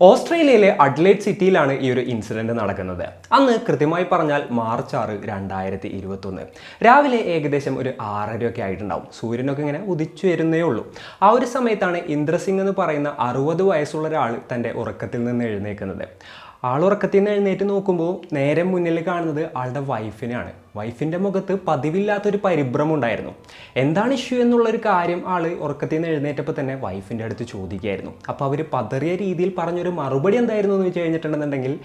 ഓസ്ട്രേലിയയിലെ അഡ്ലേഡ് സിറ്റിയിലാണ് ഈ ഒരു ഇൻസിഡന്റ് നടക്കുന്നത്. അന്ന് കൃത്യമായി പറഞ്ഞാൽ മാർച്ച് 6, 2021 രാവിലെ ഏകദേശം ഒരു 6:30 ഒക്കെ ആയിട്ടുണ്ടാവും. സൂര്യനൊക്കെ ഇങ്ങനെ ഉദിച്ചു വരുന്നേ ഉള്ളൂ. ആ ഒരു സമയത്താണ് ഇന്ദ്രസിംഗ് എന്ന് പറയുന്ന 60 വയസ്സുള്ള ഒരാൾ തൻ്റെ ഉറക്കത്തിൽ നിന്ന് എഴുന്നേൽക്കുന്നത്. ആൾ ഉറക്കത്തിൽ നിന്ന് എഴുന്നേറ്റ് നോക്കുമ്പോൾ നേരെ മുന്നിൽ കാണുന്നത് ആളുടെ വൈഫിനെയാണ്. വൈഫിൻ്റെ മുഖത്ത് പതിവില്ലാത്തൊരു പരിഭ്രമം ഉണ്ടായിരുന്നു. എന്താണ് ഇഷ്യൂ എന്നുള്ളൊരു കാര്യം ആൾ ഉറക്കത്തിൽ നിന്ന് എഴുന്നേറ്റപ്പോൾ തന്നെ വൈഫിൻ്റെ അടുത്ത് ചോദിക്കുകയായിരുന്നു. അപ്പോൾ അവർ പതറിയ രീതിയിൽ പറഞ്ഞൊരു മറുപടി എന്തായിരുന്നു എന്ന് വെച്ച് കഴിഞ്ഞിട്ടുണ്ടെന്നുണ്ടെങ്കിൽ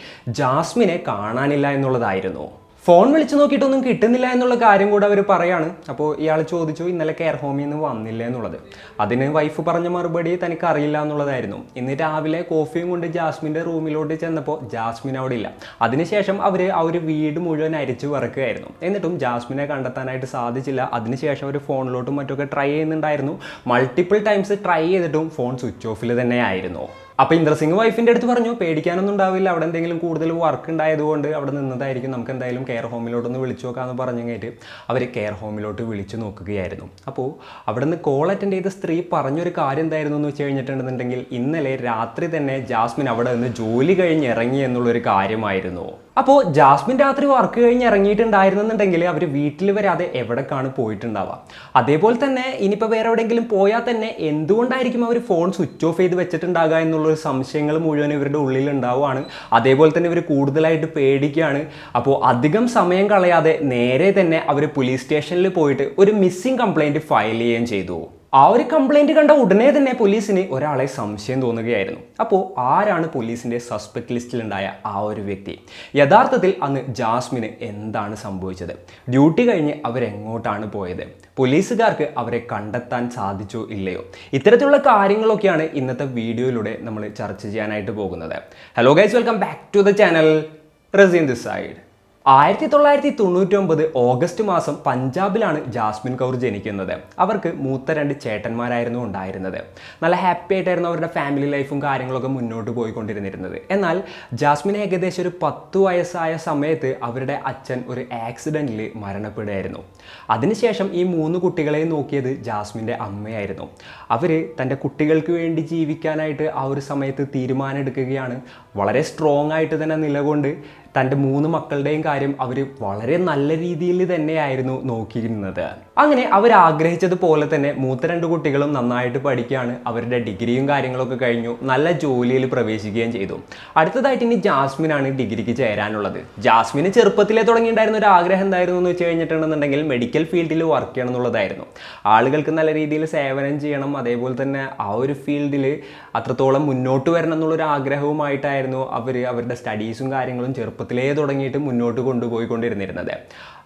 ജാസ്മിനെ കാണാനില്ല എന്നുള്ളതായിരുന്നു. ഫോൺ വിളിച്ചു നോക്കിയിട്ടൊന്നും കിട്ടുന്നില്ല എന്നുള്ള കാര്യം കൂടെ അവർ പറയാണ്. അപ്പോൾ ഇയാൾ ചോദിച്ചു ഇന്നലെ കെയർ ഹോമിൽ നിന്ന് വന്നില്ല എന്നുള്ളത്. അതിന് വൈഫ് പറഞ്ഞ മറുപടി തനിക്ക് അറിയില്ല എന്നുള്ളതായിരുന്നു. ഇന്ന് രാവിലെ കോഫിയും കൊണ്ട് ജാസ്മിൻ്റെ റൂമിലോട്ട് ചെന്നപ്പോൾ ജാസ്മിൻ അവിടെ ഇല്ല. അതിനുശേഷം അവർ ആ ഒരു വീട് മുഴുവൻ അരിച്ചു വറക്കുകയായിരുന്നു. എന്നിട്ടും ജാസ്മിനെ കണ്ടെത്താനായിട്ട് സാധിച്ചില്ല. അതിനുശേഷം അവർ ഫോണിലോട്ടും മറ്റൊക്കെ ട്രൈ ചെയ്യുന്നുണ്ടായിരുന്നു. മൾട്ടിപ്പിൾ ടൈംസ് ട്രൈ ചെയ്തിട്ടും ഫോൺ സ്വിച്ച് ഓഫിൽ തന്നെയായിരുന്നു. അപ്പോൾ ഇന്ദ്രസിംഗ് വൈഫിൻ്റെ അടുത്ത് പറഞ്ഞു പേടിക്കാനൊന്നും ഉണ്ടാവില്ല, അവിടെ എന്തെങ്കിലും കൂടുതൽ വർക്ക് ഉണ്ടായതുകൊണ്ട് അവിടെ നിന്നതായിരിക്കും, നമുക്ക് എന്തായാലും കെയർ ഹോമിലോട്ടൊന്ന് വിളിച്ചു നോക്കാമെന്ന് പറഞ്ഞു കഴിഞ്ഞിട്ട് അവർ കെയർ ഹോമിലോട്ട് വിളിച്ചു നോക്കുകയായിരുന്നു. അപ്പോൾ അവിടെ നിന്ന് കോൾ അറ്റൻഡ് ചെയ്ത സ്ത്രീ പറഞ്ഞൊരു കാര്യം എന്തായിരുന്നു എന്ന് വെച്ച് കഴിഞ്ഞിട്ടുണ്ടെന്നുണ്ടെങ്കിൽ ഇന്നലെ രാത്രി തന്നെ ജാസ്മിൻ അവിടെ നിന്ന് ജോലി കഴിഞ്ഞ് ഇറങ്ങി എന്നുള്ളൊരു കാര്യമായിരുന്നു. അപ്പോൾ ജാസ്മിൻ രാത്രി വർക്ക് കഴിഞ്ഞ് ഇറങ്ങിയിട്ടുണ്ടായിരുന്നെന്നുണ്ടെങ്കിൽ അവർ വീട്ടിൽ വരാതെ എവിടേക്കാണ് പോയിട്ടുണ്ടാവുക. അതേപോലെ തന്നെ ഇനിയിപ്പോൾ വേറെ എവിടെയെങ്കിലും പോയാൽ തന്നെ എന്തുകൊണ്ടായിരിക്കും അവർ ഫോൺ സ്വിച്ച് ഓഫ് ചെയ്ത് വെച്ചിട്ടുണ്ടാകുക എന്നുള്ളൊരു സംശയങ്ങൾ മുഴുവൻ ഇവരുടെ ഉള്ളിൽ ഉണ്ടാവുകയാണ്. അതേപോലെ തന്നെ ഇവർ കൂടുതലായിട്ട് പേടിക്കുകയാണ്. അപ്പോൾ അധികം സമയം കളയാതെ നേരെ തന്നെ അവർ പോലീസ് സ്റ്റേഷനിൽ പോയിട്ട് ഒരു മിസ്സിംഗ് കംപ്ലയിൻറ്റ് ഫയൽ ചെയ്യുകയും ചെയ്തു. ആ ഒരു കംപ്ലയിൻറ്റ് കണ്ട ഉടനെ തന്നെ പോലീസിന് ഒരാളെ സംശയം തോന്നുകയായിരുന്നു. അപ്പോൾ ആരാണ് പോലീസിൻ്റെ സസ്പെക്ട് ലിസ്റ്റിലുണ്ടായ ആ ഒരു വ്യക്തി? യഥാർത്ഥത്തിൽ അന്ന് ജാസ്മിന് എന്താണ് സംഭവിച്ചത്? ഡ്യൂട്ടി കഴിഞ്ഞ് അവരെങ്ങോട്ടാണ് പോയത്? പോലീസുകാർക്ക് അവരെ കണ്ടെത്താൻ സാധിച്ചോ ഇല്ലയോ? ഇത്തരത്തിലുള്ള കാര്യങ്ങളൊക്കെയാണ് ഇന്നത്തെ വീഡിയോയിലൂടെ നമ്മൾ ചർച്ച ചെയ്യാനായിട്ട് പോകുന്നത്. Hello guys, welcome back to the channel. Raseen this side. 1999 August മാസം പഞ്ചാബിലാണ് ജാസ്മിൻ കൗർ ജനിക്കുന്നത്. അവർക്ക് മൂത്ത 2 ചേട്ടന്മാരായിരുന്നു ഉണ്ടായിരുന്നത്. നല്ല ഹാപ്പി ആയിട്ടായിരുന്നു അവരുടെ ഫാമിലി ലൈഫും കാര്യങ്ങളൊക്കെ മുന്നോട്ട് പോയിക്കൊണ്ടിരുന്നിരുന്നത്. എന്നാൽ ജാസ്മിൻ ഏകദേശം ഒരു 10 വയസ്സായ സമയത്ത് അവരുടെ അച്ഛൻ ഒരു ആക്സിഡൻറ്റിൽ മരണപ്പെടുകയായിരുന്നു. അതിനുശേഷം ഈ 3 കുട്ടികളെ നോക്കിയത് ജാസ്മിൻ്റെ അമ്മയായിരുന്നു. അവർ തൻ്റെ കുട്ടികൾക്ക് വേണ്ടി ജീവിക്കാനായിട്ട് ആ ഒരു സമയത്ത് തീരുമാനം എടുക്കുകയാണ്. വളരെ സ്ട്രോങ് ആയിട്ട് തന്നെ നിലകൊണ്ട് തൻ്റെ 3 മക്കളുടെയും കാര്യം അവർ വളരെ നല്ല രീതിയിൽ തന്നെയായിരുന്നു നോക്കിയിരുന്നത്. അങ്ങനെ അവർ ആഗ്രഹിച്ചതുപോലെ തന്നെ മൂത്ത 2 കുട്ടികളും നന്നായിട്ട് പഠിക്കുകയാണ്. അവരുടെ ഡിഗ്രിയും കാര്യങ്ങളൊക്കെ കഴിഞ്ഞു, നല്ല ജോലിയിൽ പ്രവേശിക്കുകയും ചെയ്തു. അടുത്തതായിട്ട് ഇനി ജാസ്മിനാണ് ഡിഗ്രിക്ക് ചേരാനുള്ളത്. ജാസ്മിന് ചെറുപ്പത്തിലേ തുടങ്ങിയിട്ടുണ്ടായിരുന്ന ഒരു ആഗ്രഹം എന്തായിരുന്നു എന്ന് വെച്ച് കഴിഞ്ഞിട്ടുണ്ടെന്നുണ്ടെങ്കിൽ മെഡിക്കൽ ഫീൽഡിൽ വർക്ക് ചെയ്യണം എന്നുള്ളതായിരുന്നു. ആളുകൾക്ക് നല്ല രീതിയിൽ സേവനം ചെയ്യണം, അതേപോലെ തന്നെ ആ ഒരു ഫീൽഡിൽ അത്രത്തോളം മുന്നോട്ട് വരണം എന്നുള്ളൊരു ആഗ്രഹവുമായിട്ടായിരുന്നു അവരുടെ സ്റ്റഡീസും കാര്യങ്ങളും ചെറുപ്പത്തിലേ തുടങ്ങിയിട്ട് മുന്നോട്ട് കൊണ്ടുപോയിക്കൊണ്ടിരുന്നിരുന്നത്.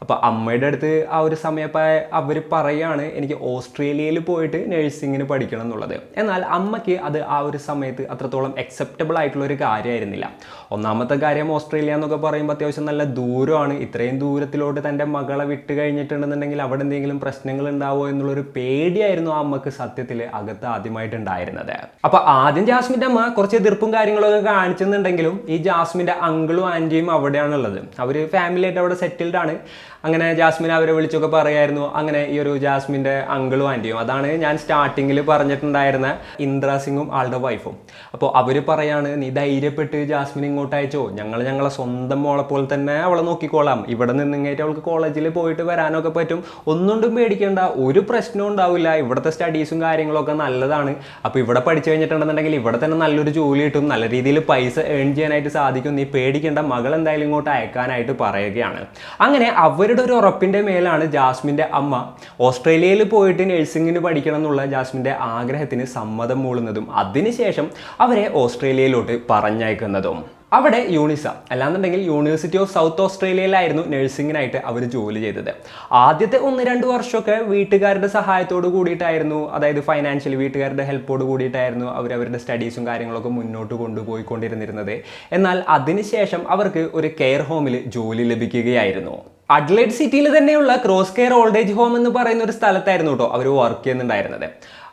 അപ്പോൾ അമ്മയുടെ അടുത്ത് ആ ഒരു സമയപ്പോൾ അവർ പറയാണ് എനിക്ക് ഓസ്ട്രേലിയയിൽ പോയിട്ട് നഴ്സിങ്ങിന് പഠിക്കണം എന്നുള്ളത്. എന്നാൽ അമ്മയ്ക്ക് അത് ആ ഒരു സമയത്ത് അത്രത്തോളം അക്സെപ്റ്റബിൾ ആയിട്ടുള്ളൊരു കാര്യമായിരുന്നില്ല. ഒന്നാമത്തെ കാര്യം, ഓസ്ട്രേലിയ എന്നൊക്കെ പറയുമ്പോൾ അത്യാവശ്യം നല്ല ദൂരമാണ്. ഇത്രയും ദൂരത്തിലോട്ട് തൻ്റെ മകളെ വിട്ട് കഴിഞ്ഞിട്ടുണ്ടെന്നുണ്ടെങ്കിൽ അവിടെ എന്തെങ്കിലും പ്രശ്നങ്ങൾ ഉണ്ടാവുമോ എന്നുള്ളൊരു പേടിയായിരുന്നു ആ അമ്മക്ക് സത്യത്തിൽ അകത്ത് ആദ്യമായിട്ടുണ്ടായിരുന്നത്. അപ്പോൾ ആദ്യം ജാസ്മിൻ്റെ അമ്മ കുറച്ച് എതിർപ്പും കാര്യങ്ങളൊക്കെ കാണിച്ചെന്നുണ്ടെങ്കിലും ഈ ജാസ്മിൻ്റെ അങ്കിളും ആൻറ്റിയും അവിടെയാണുള്ളത്. അവർ ഫാമിലി ആയിട്ട് അവിടെ സെറ്റിൽഡ് ആണ്. അങ്ങനെ ജാസ്മിൻ അവരെ വിളിച്ചൊക്കെ പറയായിരുന്നു. അങ്ങനെ ഈ ഒരു ജാസ്മിൻ്റെ അങ്കിളും ആൻറ്റിയും, അതാണ് ഞാൻ സ്റ്റാർട്ടിങ്ങിൽ പറഞ്ഞിട്ടുണ്ടായിരുന്ന ഇന്ദ്രസിംഗും ആളുടെ വൈഫും. അപ്പോൾ അവർ പറയാണ് നീ ധൈര്യപ്പെട്ട് ജാസ്മിൻ ഇങ്ങോട്ട് അയച്ചോ, ഞങ്ങളെ സ്വന്തം മോളെ പോലെ തന്നെ അവളെ നോക്കിക്കോളാം, ഇവിടെ നിന്നിങ്ങേറ്റ് അവൾക്ക് കോളേജിൽ പോയിട്ട് വരാനൊക്കെ പറ്റും, ഒന്നുകൊണ്ടും പേടിക്കേണ്ട, ഒരു പ്രശ്നവും ഉണ്ടാവില്ല, ഇവിടുത്തെ സ്റ്റഡീസും കാര്യങ്ങളൊക്കെ നല്ലതാണ്, അപ്പോൾ ഇവിടെ പഠിച്ചു കഴിഞ്ഞിട്ടുണ്ടെന്നുണ്ടെങ്കിൽ ഇവിടെ തന്നെ നല്ലൊരു ജോലി കിട്ടും, നല്ല രീതിയിൽ പൈസ ഏൺ ചെയ്യാനായിട്ട് സാധിക്കും, നീ പേടിക്കേണ്ട, മകൾ എന്തായാലും ഇങ്ങോട്ട് അയക്കാനായിട്ട് പറയുകയാണ്. അങ്ങനെ അവരുടെ ഒരു ഉറപ്പിൻ്റെ മേലാണ് ജാസ്മിൻ്റെ അമ്മ ഓസ്ട്രേലിയയിൽ പോയിട്ട് നഴ്സിങ്ങിന് പഠിക്കണം എന്നുള്ള ജാസ്മിൻ്റെ ആഗ്രഹത്തിന് സമ്മതം മൂളുന്നതും അതിനുശേഷം അവരെ ഓസ്ട്രേലിയയിലോട്ട് പറഞ്ഞയക്കുന്നതും. അവിടെ യൂണിസ അല്ലാന്നുണ്ടെങ്കിൽ യൂണിവേഴ്സിറ്റി ഓഫ് സൗത്ത് ഓസ്ട്രേലിയയിലായിരുന്നു നഴ്സിങ്ങിനായിട്ട് അവർ ജോലി ചെയ്തത്. ആദ്യത്തെ 1-2 വർഷമൊക്കെ വീട്ടുകാരുടെ സഹായത്തോട് കൂടിയിട്ടായിരുന്നു, അതായത് ഫൈനാൻഷ്യലി വീട്ടുകാരുടെ ഹെൽപ്പോട് കൂടിയിട്ടായിരുന്നു അവരുടെ സ്റ്റഡീസും കാര്യങ്ങളൊക്കെ മുന്നോട്ട് കൊണ്ടുപോയിക്കൊണ്ടിരുന്നിരുന്നത്. എന്നാൽ അതിനുശേഷം അവർക്ക് ഒരു കെയർ ഹോമിൽ ജോലി ലഭിക്കുകയായിരുന്നു. അഡ്ലൈഡ് സിറ്റിയിൽ തന്നെയുള്ള cross care old age home എന്ന് പറയുന്ന ഒരു സ്ഥലത്തായിരുന്നു കേട്ടോ അവർ വർക്ക് ചെയ്യുന്നുണ്ടായിരുന്നത്.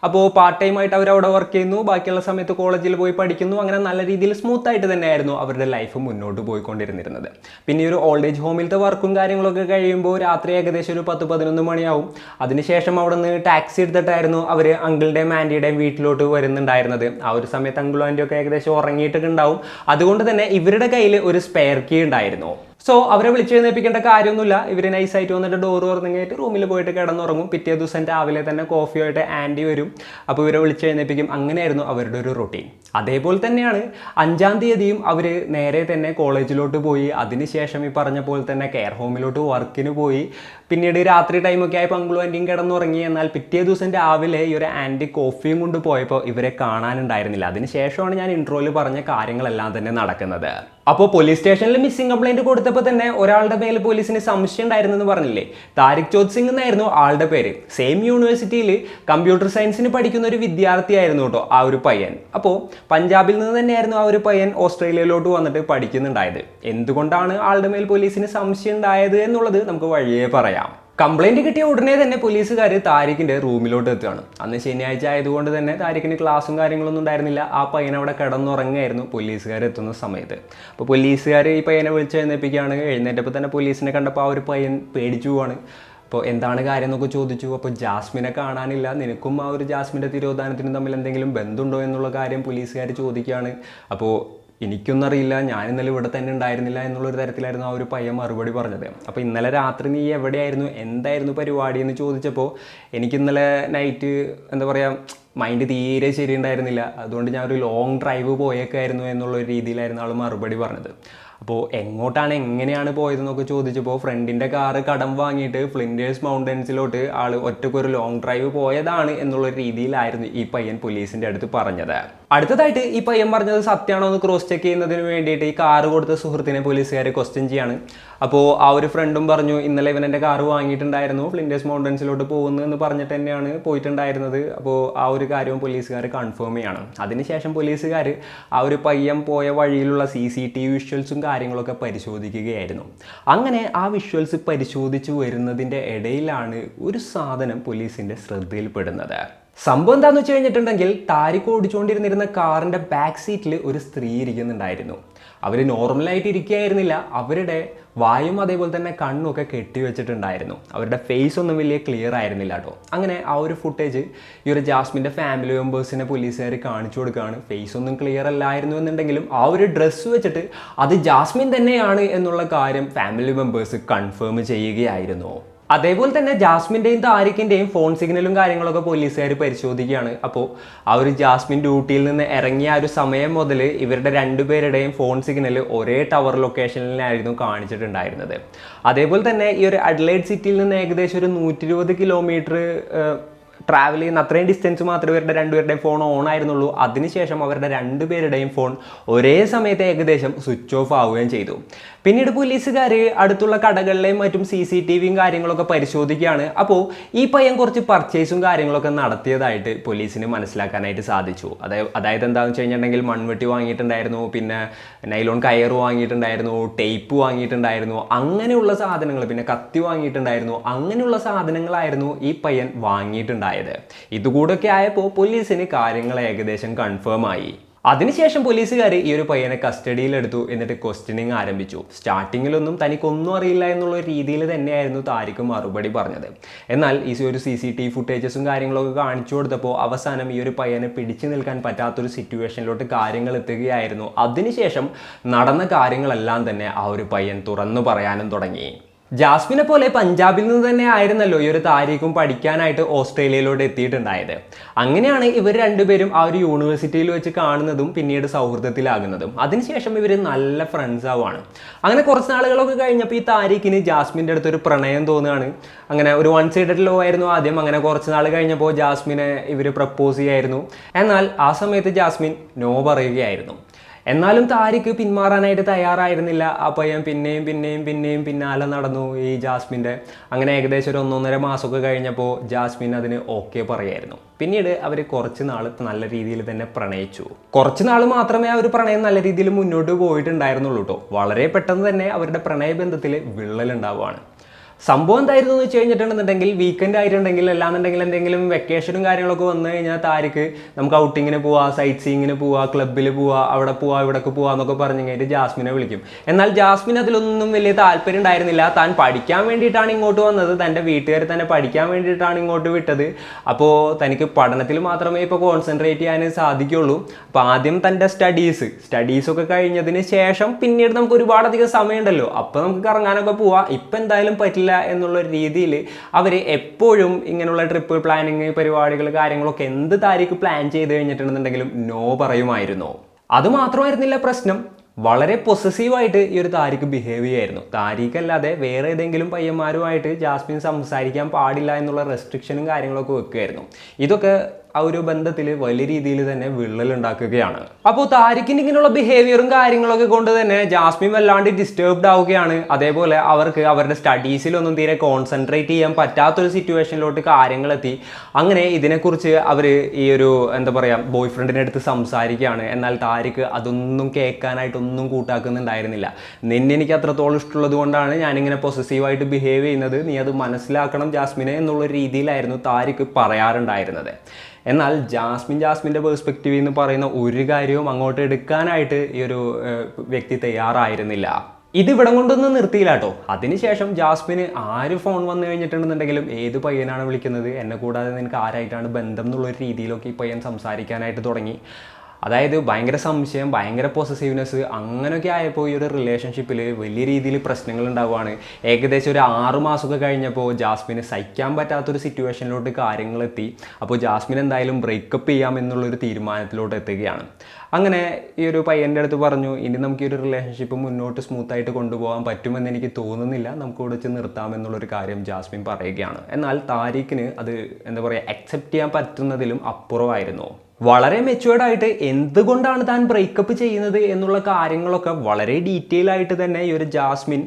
അപ്പോൾ പാർട്ട് ടൈം ആയിട്ട് അവർ അവിടെ വർക്ക് ചെയ്യുന്നു, ബാക്കിയുള്ള സമയത്ത് കോളേജിൽ പോയി പഠിക്കുന്നു. അങ്ങനെ നല്ല രീതിയിൽ സ്മൂത്ത് ആയിട്ട് തന്നെയായിരുന്നു അവരുടെ ലൈഫ് മുന്നോട്ട് പോയിക്കൊണ്ടിരുന്നിരുന്നത്. പിന്നെ ഈ ഒരു ഓൾഡ് ഏജ് ഹോമിലത്തെ വർക്കും കാര്യങ്ങളൊക്കെ കഴിയുമ്പോൾ രാത്രി ഏകദേശം ഒരു 10-11 മണിയാവും. അതിനുശേഷം അവിടെ നിന്ന് ടാക്സി എടുത്തിട്ടായിരുന്നു അവർ അങ്കിളുടെയും ആൻറ്റിയുടെയും വീട്ടിലോട്ട് വരുന്നുണ്ടായിരുന്നത്. ആ ഒരു സമയത്ത് അങ്കിളും ആൻറ്റിയും ഒക്കെ ഏകദേശം ഉറങ്ങിയിട്ടൊക്കെ ഉണ്ടാവും. അതുകൊണ്ട് തന്നെ ഇവരുടെ കയ്യിൽ ഒരു സ്പെയർ കീ ഉണ്ടായിരുന്നു. സോ അവരെ വിളിച്ചെഴുന്നേൽപ്പിക്കേണ്ട കാര്യമൊന്നുമില്ല. ഇവർ നൈസായിട്ട് വന്നിട്ട് ഡോർ തുറന്നിങ്ങായിട്ട് റൂമിൽ പോയിട്ട് കിടന്നുറങ്ങും. പിറ്റേ ദിവസം രാവിലെ തന്നെ കോഫിയായിട്ട് ആൻറ്റി വരും. അപ്പോൾ ഇവരെ വിളിച്ചെഴുന്നേൽപ്പിക്കും. അങ്ങനെയായിരുന്നു അവരുടെ ഒരു റൊട്ടീൻ. അതേപോലെ തന്നെയാണ് 5-ാം തീയതിയും അവർ നേരെ തന്നെ കോളേജിലോട്ട് പോയി. അതിനുശേഷം ഈ പറഞ്ഞ പോലെ തന്നെ കെയർ ഹോമിലോട്ട് വർക്കിന് പോയി. പിന്നീട് രാത്രി ടൈമൊക്കെ ആയപ്പോൾ അങ്കിളും ആൻറ്റിയും കിടന്നുറങ്ങി. എന്നാൽ പിറ്റേ ദിവസം രാവിലെ ഈ ഒരു ആൻറ്റി കോഫിയും കൊണ്ട് പോയപ്പോൾ ഇവരെ കാണാനുണ്ടായിരുന്നില്ല. അതിനുശേഷമാണ് ഞാൻ ഇൻട്രോയിൽ പറഞ്ഞ കാര്യങ്ങളെല്ലാം തന്നെ നടക്കുന്നത്. അപ്പോൾ പോലീസ് സ്റ്റേഷനിൽ മിസ്സിംഗ് കംപ്ലൈൻറ്റ് കൊടുത്തപ്പോൾ തന്നെ ഒരാളുടെ മേൽ പോലീസിന് സംശയം ഉണ്ടായിരുന്നെന്ന് പറഞ്ഞില്ലേ? താരിഖ് ചോത് സിംഗ് എന്നായിരുന്നു ആളുടെ പേര്. സെയിം യൂണിവേഴ്സിറ്റിയിൽ കമ്പ്യൂട്ടർ സയൻസിന് പഠിക്കുന്ന ഒരു വിദ്യാർത്ഥിയായിരുന്നു കേട്ടോ ആ ഒരു പയ്യൻ. അപ്പോൾ പഞ്ചാബിൽ നിന്ന് തന്നെയായിരുന്നു ആ ഒരു പയ്യൻ ഓസ്ട്രേലിയയിലോട്ട് വന്നിട്ട് പഠിക്കുന്നുണ്ടായത്. എന്തുകൊണ്ടാണ് ആളുടെ മേൽ പോലീസിന് സംശയം ഉണ്ടായത് എന്നുള്ളത് നമുക്ക് വഴിയേ പറയാം. കംപ്ലൈൻറ്റ് കിട്ടിയ ഉടനെ തന്നെ പോലീസുകാർ താരിഖിൻ്റെ റൂമിലോട്ട് എത്തുകയാണ്. അന്ന് ശനിയാഴ്ച ആയതുകൊണ്ട് തന്നെ താരിഖിന് ക്ലാസ്സും കാര്യങ്ങളൊന്നും ഉണ്ടായിരുന്നില്ല. ആ പയ്യൻ അവിടെ കിടന്നുറങ്ങായിരുന്നു പോലീസുകാർ എത്തുന്ന സമയത്ത്. അപ്പോൾ പോലീസുകാർ ഈ പയ്യനെ വിളിച്ചെഴുന്നേൽപ്പിക്കുകയാണ്. എഴുന്നേറ്റപ്പോൾ തന്നെ പോലീസിനെ കണ്ടപ്പോൾ ആ ഒരു പയ്യൻ പേടിച്ചു പോവാണ്. അപ്പോൾ എന്താണ് കാര്യം എന്നൊക്കെ ചോദിച്ചു. അപ്പോൾ ജാസ്മിനെ കാണാനില്ല, നിനക്കും ആ ഒരു ജാസ്മിൻ്റെ തിരോധാനത്തിനും തമ്മിൽ എന്തെങ്കിലും ബന്ധമുണ്ടോ എന്നുള്ള കാര്യം പോലീസുകാർ ചോദിക്കുകയാണ്. അപ്പോൾ എനിക്കൊന്നും അറിയില്ല, ഞാൻ ഇന്നലെ ഇവിടെ തന്നെ ഉണ്ടായിരുന്നില്ല എന്നുള്ളൊരു തരത്തിലായിരുന്നു ആ ഒരു പയ്യൻ മറുപടി പറഞ്ഞത്. അപ്പോൾ ഇന്നലെ രാത്രി നീ എവിടെയായിരുന്നു, എന്തായിരുന്നു പരിപാടി എന്ന് ചോദിച്ചപ്പോൾ എനിക്കിന്നലെ നൈറ്റ് എന്താ പറയുക മൈൻഡ് തീരെ ശരിയുണ്ടായിരുന്നില്ല, അതുകൊണ്ട് ഞാൻ ഒരു ലോങ് ഡ്രൈവ് പോയേക്കായിരുന്നു എന്നുള്ളൊരു രീതിയിലായിരുന്നു ആൾ മറുപടി പറഞ്ഞത്. അപ്പോൾ എങ്ങോട്ടാണ് എങ്ങനെയാണ് പോയതെന്നൊക്കെ ചോദിച്ചപ്പോൾ ഫ്രണ്ടിൻ്റെ കാറ് കടം വാങ്ങിയിട്ട് ഫ്ലിൻഡേഴ്സ് മൗണ്ടൻസിലോട്ട് ആൾ ഒറ്റക്കൊരു ലോങ് ഡ്രൈവ് പോയതാണ് എന്നുള്ള രീതിയിലായിരുന്നു ഈ പയ്യൻ പോലീസിൻ്റെ അടുത്ത് പറഞ്ഞത്. അടുത്തതായിട്ട് ഈ പയ്യൻ പറഞ്ഞത് സത്യമാണോ എന്ന് ക്രോസ് ചെക്ക് ചെയ്യുന്നതിന് വേണ്ടിയിട്ട് ഈ കാറ് കൊടുത്ത സുഹൃത്തിനെ പോലീസുകാർ ക്വസ്റ്റ്യൻ ചെയ്യാണ്. അപ്പോൾ ആ ഒരു ഫ്രണ്ടും പറഞ്ഞു ഇന്നലെ ഇവൻ എൻ്റെ കാറ് വാങ്ങിയിട്ടുണ്ടായിരുന്നു, ഫ്ലിൻഡേഴ്സ് മൗണ്ടൻസിലോട്ട് പോകുന്നു എന്ന് പറഞ്ഞിട്ട് തന്നെയാണ് പോയിട്ടുണ്ടായിരുന്നത്. അപ്പോൾ ആ ഒരു കാര്യവും പോലീസുകാർ കൺഫേം ചെയ്യണം. അതിനുശേഷം പോലീസുകാർ ആ ഒരു പയ്യൻ പോയ വഴിയിലുള്ള CCTV വിഷ്വൽസും കാര്യങ്ങളൊക്കെ പരിശോധിക്കുകയായിരുന്നു. അങ്ങനെ ആ വിഷ്വൽസ് പരിശോധിച്ച് വരുന്നതിൻ്റെ ഇടയിലാണ് ഒരു സാധനം പോലീസിൻ്റെ ശ്രദ്ധയിൽപ്പെടുന്നത്. സംഭവം എന്താണെന്ന് വെച്ച് കഴിഞ്ഞിട്ടുണ്ടെങ്കിൽ താരിഖ് ഓടിച്ചുകൊണ്ടിരുന്നിരുന്ന കാറിൻ്റെ ബാക്ക് സീറ്റിൽ ഒരു സ്ത്രീ ഇരിക്കുന്നുണ്ടായിരുന്നു. അവർ നോർമലായിട്ട് ഇരിക്കുകയായിരുന്നില്ല, അവരുടെ വായും അതേപോലെ തന്നെ കണ്ണൊക്കെ കെട്ടിവെച്ചിട്ടുണ്ടായിരുന്നു. അവരുടെ ഫേസ് ഒന്നും വലിയ ക്ലിയർ ആയിരുന്നില്ല കേട്ടോ. അങ്ങനെ ആ ഒരു ഫുട്ടേജ് ഈ ഒരു ജാസ്മിൻ്റെ ഫാമിലി മെമ്പേഴ്സിനെ പോലീസുകാർ കാണിച്ചു കൊടുക്കുകയാണ്. ഫേസ് ഒന്നും ക്ലിയർ അല്ലായിരുന്നു എന്നുണ്ടെങ്കിലും ആ ഒരു ഡ്രസ്സ് വെച്ചിട്ട് അത് ജാസ്മിൻ തന്നെയാണ് എന്നുള്ള കാര്യം ഫാമിലി മെമ്പേഴ്സ് കൺഫേം ചെയ്യുകയായിരുന്നു. അതേപോലെ തന്നെ ജാസ്മിൻ്റെയും താരിഖിൻ്റെയും ഫോൺ സിഗ്നലും കാര്യങ്ങളൊക്കെ പോലീസുകാർ പരിശോധിക്കുകയാണ്. അപ്പോൾ ആ ഒരു ജാസ്മിൻ ഡ്യൂട്ടിയിൽ നിന്ന് ഇറങ്ങിയ ആ ഒരു സമയം മുതൽ ഇവരുടെ രണ്ടുപേരുടെയും ഫോൺ സിഗ്നൽ ഒരേ ടവർ ലൊക്കേഷനിലായിരുന്നു കാണിച്ചിട്ടുണ്ടായിരുന്നത്. അതേപോലെ തന്നെ ഈ ഒരു അഡ്ലൈഡ് സിറ്റിയിൽ നിന്ന് ഏകദേശം ഒരു 120 കിലോമീറ്റർ ട്രാവൽ ചെയ്യുന്ന അത്രയും ഡിസ്റ്റൻസ് മാത്രമേ ഇവരുടെ രണ്ടുപേരുടെയും ഫോൺ ഓൺ ആയിരുന്നുള്ളൂ. അതിനുശേഷം അവരുടെ രണ്ടുപേരുടെയും ഫോൺ ഒരേ സമയത്ത് ഏകദേശം സ്വിച്ച് ഓഫ് ആവുകയും ചെയ്തു. പിന്നീട് പോലീസുകാർ അടുത്തുള്ള കടകളിലെയും മറ്റും CCTVയും കാര്യങ്ങളൊക്കെ പരിശോധിക്കുകയാണ്. അപ്പോൾ ഈ പയ്യൻ കുറച്ച് പർച്ചേസും കാര്യങ്ങളൊക്കെ നടത്തിയതായിട്ട് പോലീസിന് മനസ്സിലാക്കാനായിട്ട് സാധിച്ചു. അതായത് എന്താണെന്ന് വെച്ച് കഴിഞ്ഞിട്ടുണ്ടെങ്കിൽ മൺവെട്ടി വാങ്ങിയിട്ടുണ്ടായിരുന്നു, പിന്നെ നൈലോൺ കയർ വാങ്ങിയിട്ടുണ്ടായിരുന്നു, ടേപ്പ് വാങ്ങിയിട്ടുണ്ടായിരുന്നു, അങ്ങനെയുള്ള സാധനങ്ങൾ, പിന്നെ കത്തി വാങ്ങിയിട്ടുണ്ടായിരുന്നു. അങ്ങനെയുള്ള സാധനങ്ങളായിരുന്നു ഈ പയ്യൻ വാങ്ങിയിട്ടുണ്ടായത്. ഇതുകൂടൊക്കെ ആയപ്പോൾ പോലീസിന് കാര്യങ്ങൾ ഏകദേശം കൺഫേം ആയി. അതിനുശേഷം പോലീസുകാർ ഈ ഒരു പയ്യനെ കസ്റ്റഡിയിലെടുത്തു. എന്നിട്ട് ക്വസ്റ്റ്യനിങ് ആരംഭിച്ചു. സ്റ്റാർട്ടിങ്ങിലൊന്നും തനിക്കൊന്നും അറിയില്ല എന്നുള്ള രീതിയിൽ തന്നെയായിരുന്നു താരിഖ് മറുപടി പറഞ്ഞത്. എന്നാൽ ഈ ഒരു CCTV ഫുട്ടേജസും കാര്യങ്ങളൊക്കെ കാണിച്ചു കൊടുത്തപ്പോൾ അവസാനം ഈ ഒരു പയ്യനെ പിടിച്ചു നിൽക്കാൻ പറ്റാത്തൊരു സിറ്റുവേഷനിലോട്ട് കാര്യങ്ങൾ എത്തുകയായിരുന്നു. അതിനുശേഷം നടന്ന കാര്യങ്ങളെല്ലാം തന്നെ ആ ഒരു പയ്യൻ തുറന്നു പറയാനും തുടങ്ങി. ജാസ്മിനെ പോലെ പഞ്ചാബിൽ നിന്ന് തന്നെ ആയിരുന്നല്ലോ ഈ ഒരു താരിഖും പഠിക്കാനായിട്ട് ഓസ്ട്രേലിയയിലോട്ട് എത്തിയിട്ടുണ്ടായത്. അങ്ങനെയാണ് ഇവർ രണ്ടുപേരും ആ ഒരു യൂണിവേഴ്സിറ്റിയിൽ വെച്ച് കാണുന്നതും പിന്നീട് സൗഹൃദത്തിലാകുന്നതും. അതിനുശേഷം ഇവർ നല്ല ഫ്രണ്ട്സ് ആവുകയാണ്. അങ്ങനെ കുറച്ച് നാളുകളൊക്കെ കഴിഞ്ഞപ്പോൾ ഈ താരിഖിന് ജാസ്മിൻ്റെ അടുത്തൊരു പ്രണയം തോന്നുകയാണ്. അങ്ങനെ ഒരു 1 സൈഡഡ് ലോ ആയിരുന്നു ആദ്യം. അങ്ങനെ കുറച്ച് നാൾ കഴിഞ്ഞപ്പോൾ ജാസ്മിനെ ഇവർ പ്രപ്പോസ് ചെയ്യായിരുന്നു. എന്നാൽ ആ സമയത്ത് ജാസ്മിൻ നോ പറയുകയായിരുന്നു. എന്നാലും താരിഖ് പിന്മാറാനായിട്ട് തയ്യാറായിരുന്നില്ല. ആ പയ്യൻ പിന്നെയും പിന്നാലെ നടന്നു ഈ ജാസ്മിൻ്റെ. അങ്ങനെ ഏകദേശം ഒരു 1.5 മാസമൊക്കെ കഴിഞ്ഞപ്പോൾ ജാസ്മിൻ അതിന് ഓക്കെ പറയായിരുന്നു. പിന്നീട് അവർ കുറച്ച് നാൾ നല്ല രീതിയിൽ തന്നെ പ്രണയിച്ചു. കുറച്ച് നാൾ മാത്രമേ ആ ഒരു പ്രണയം നല്ല രീതിയിൽ മുന്നോട്ട് പോയിട്ടുണ്ടായിരുന്നുള്ളൂ കേട്ടോ. വളരെ പെട്ടെന്ന് തന്നെ അവരുടെ പ്രണയബന്ധത്തിൽ വിള്ളലുണ്ടാവുകയാണ്. സംഭവം എന്തായിരുന്നു എന്ന് വെച്ച് കഴിഞ്ഞിട്ടുണ്ടെന്നുണ്ടെങ്കിൽ വീക്കെൻഡ് ആയിട്ടുണ്ടെങ്കിൽ അല്ലാന്നുണ്ടെങ്കിൽ എന്തെങ്കിലും വെക്കേഷനും കാര്യങ്ങളൊക്കെ വന്നു കഴിഞ്ഞാൽ താരിക്ക് നമുക്ക് ഔട്ടിങ്ങിന് പോവാം, സൈറ്റ് സീയിങ്ങിന് പോവാം, ക്ലബ്ബിൽ പോവാം, അവിടെ പോവാം, ഇവിടേക്ക് പോവാം എന്നൊക്കെ പറഞ്ഞു കഴിഞ്ഞിട്ട് ജാസ്മിനെ വിളിക്കും. എന്നാൽ ജാസ്മിൻ അതിലൊന്നും വലിയ താല്പര്യം ഉണ്ടായിരുന്നില്ല. താൻ പഠിക്കാൻ വേണ്ടിയിട്ടാണ് ഇങ്ങോട്ട് വന്നത്, തൻ്റെ വീട്ടുകാർ തന്നെ പഠിക്കാൻ വേണ്ടിയിട്ടാണ് ഇങ്ങോട്ട് വിട്ടത്. അപ്പോൾ തനിക്ക് പഠനത്തിൽ മാത്രമേ ഇപ്പോൾ കോൺസെൻട്രേറ്റ് ചെയ്യാൻ സാധിക്കുള്ളൂ. അപ്പോൾ ആദ്യം തൻ്റെ സ്റ്റഡീസൊക്കെ കഴിഞ്ഞതിന് ശേഷം പിന്നീട് നമുക്ക് ഒരുപാടധികം സമയമുണ്ടല്ലോ, അപ്പോൾ നമുക്ക് കറങ്ങാനൊക്കെ പോവാം, ഇപ്പം എന്തായാലും പറ്റില്ല എന്നുള്ള രീതിയിൽ അവർ എപ്പോഴും ഇങ്ങനെയുള്ള ട്രിപ്പ് പ്ലാനിങ് പരിപാടികൾ കാര്യങ്ങളൊക്കെ എന്ത് താരിക്ക് പ്ലാൻ ചെയ്ത് കഴിഞ്ഞിട്ടുണ്ടെന്നുണ്ടെങ്കിലും നോ പറയുമായിരുന്നു. അതുമാത്രമായിരുന്നില്ല പ്രശ്നം, വളരെ പൊസസീവായിട്ട് ഈ ഒരു താരിക്ക് ബിഹേവ് ചെയ്യായിരുന്നു. താരിക്കല്ലാതെ വേറെ ഏതെങ്കിലും പയ്യന്മാരുമായിട്ട് ജാസ്മിൻ സംസാരിക്കാൻ പാടില്ല എന്നുള്ള റെസ്ട്രിക്ഷനും കാര്യങ്ങളൊക്കെ വെക്കുകയായിരുന്നു. ഇതൊക്കെ ആ ഒരു ബന്ധത്തിൽ വലിയ രീതിയിൽ തന്നെ വിള്ളലുണ്ടാക്കുകയാണ്. അപ്പോൾ താരിക്കിൻ്റെ ഇങ്ങനെയുള്ള ബിഹേവിയറും കാര്യങ്ങളൊക്കെ കൊണ്ട് തന്നെ ജാസ്മിൻ വല്ലാണ്ട് ഡിസ്റ്റർബ്ഡ് ആവുകയാണ്. അതേപോലെ അവർക്ക് അവരുടെ സ്റ്റഡീസിലൊന്നും തീരെ കോൺസെൻട്രേറ്റ് ചെയ്യാൻ പറ്റാത്തൊരു സിറ്റുവേഷനിലോട്ട് കാര്യങ്ങളെത്തി. അങ്ങനെ ഇതിനെക്കുറിച്ച് അവർ ഈ ഒരു എന്താ പറയുക ബോയ് ഫ്രണ്ടിൻ്റെ അടുത്ത് സംസാരിക്കുകയാണ്. എന്നാൽ താരിക്ക് അതൊന്നും കേൾക്കാനായിട്ടൊന്നും കൂട്ടാക്കുന്നുണ്ടായിരുന്നില്ല. നിന്നെ എനിക്ക് അത്രത്തോളം ഇഷ്ടമുള്ളത് കൊണ്ടാണ് ഞാനിങ്ങനെ പൊസസീവായിട്ട് ബിഹേവ് ചെയ്യുന്നത്, നീ അത് മനസ്സിലാക്കണം ജാസ്മിനെ എന്നുള്ള രീതിയിലായിരുന്നു താരിക്ക് പറയാറുണ്ടായിരുന്നത്. എന്നാൽ ജാസ്മിൻ്റെ പേഴ്സ്പെക്റ്റീവിൽ നിന്ന് പറയുന്ന ഒരു കാര്യവും അങ്ങോട്ട് എടുക്കാനായിട്ട് ഈ ഒരു വ്യക്തി തയ്യാറായിരുന്നില്ല. ഇതിവിടം കൊണ്ടൊന്നും നിർത്തിയില്ല കേട്ടോ. അതിനുശേഷം ജാസ്മിന് ആര് ഫോൺ വന്നു കഴിഞ്ഞിട്ടുണ്ടെന്നുണ്ടെങ്കിലും ഏത് പയ്യനാണ് വിളിക്കുന്നത്, എന്നെ കൂടാതെ നിനക്ക് ആരായിട്ടാണ് ബന്ധം എന്നുള്ളൊരു രീതിയിലൊക്കെ ഈ പയ്യൻ സംസാരിക്കാനായിട്ട് തുടങ്ങി. അതായത് ഭയങ്കര സംശയം, ഭയങ്കര പൊസസീവ്നെസ്, അങ്ങനെയൊക്കെ ആയപ്പോൾ ഈ ഒരു റിലേഷൻഷിപ്പിൽ വലിയ രീതിയിൽ പ്രശ്നങ്ങൾ ഉണ്ടാവുകയാണ്. ഏകദേശം ഒരു 6 മാസമൊക്കെ കഴിഞ്ഞപ്പോൾ ജാസ്മിന് സഹിക്കാൻ പറ്റാത്തൊരു സിറ്റുവേഷനിലോട്ട് കാര്യങ്ങളെത്തി. അപ്പോൾ ജാസ്മിൻ എന്തായാലും ബ്രേക്കപ്പ് ചെയ്യാം എന്നുള്ളൊരു തീരുമാനത്തിലോട്ട് എത്തുകയാണ്. അങ്ങനെ ഈ ഒരു പയ്യൻ്റെ അടുത്ത് പറഞ്ഞു, ഇനി നമുക്ക് ഈ ഒരു റിലേഷൻഷിപ്പ് മുന്നോട്ട് സ്മൂത്തായിട്ട് കൊണ്ടുപോകാൻ പറ്റുമെന്ന് എനിക്ക് തോന്നുന്നില്ല, നമുക്ക് ഇവിടെ വെച്ച് നിർത്താമെന്നുള്ളൊരു കാര്യം ജാസ്മിൻ പറയുകയാണ്. എന്നാൽ താരിഖിന് അത് എന്താ പറയുക അക്സെപ്റ്റ് ചെയ്യാൻ പറ്റുന്നതിലും അപ്പുറമായിരുന്നു. വളരെ മെച്യൂർഡായിട്ട് എന്തുകൊണ്ടാണ് താൻ ബ്രേക്കപ്പ് ചെയ്യുന്നത് എന്നുള്ള കാര്യങ്ങളൊക്കെ വളരെ ഡീറ്റെയിൽ ആയിട്ട് തന്നെ ഈ ഒരു ജാസ്മിൻ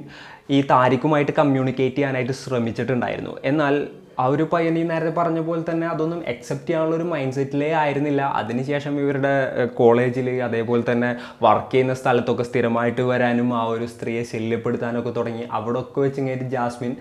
ഈ താരിഖുമായിട്ട് കമ്മ്യൂണിക്കേറ്റ് ചെയ്യാനായിട്ട് ശ്രമിച്ചിട്ടുണ്ടായിരുന്നു. എന്നാൽ ആ ഒരു പയ്യൻ ഈ നേരത്തെ പറഞ്ഞ പോലെ തന്നെ അതൊന്നും അക്സെപ്റ്റ് ചെയ്യാനുള്ളൊരു മൈൻഡ് സെറ്റിലേ ആയിരുന്നില്ല. അതിനുശേഷം ഇവരുടെ കോളേജിൽ അതേപോലെ തന്നെ വർക്ക് ചെയ്യുന്ന സ്ഥലത്തൊക്കെ സ്ഥിരമായിട്ട് വരാനും ആ ഒരു സ്ത്രീയെ ശല്യപ്പെടുത്താനൊക്കെ തുടങ്ങി. അവിടെ ഒക്കെ വെച്ച് കഴിഞ്ഞിട്ട് ജാസ്മിൻ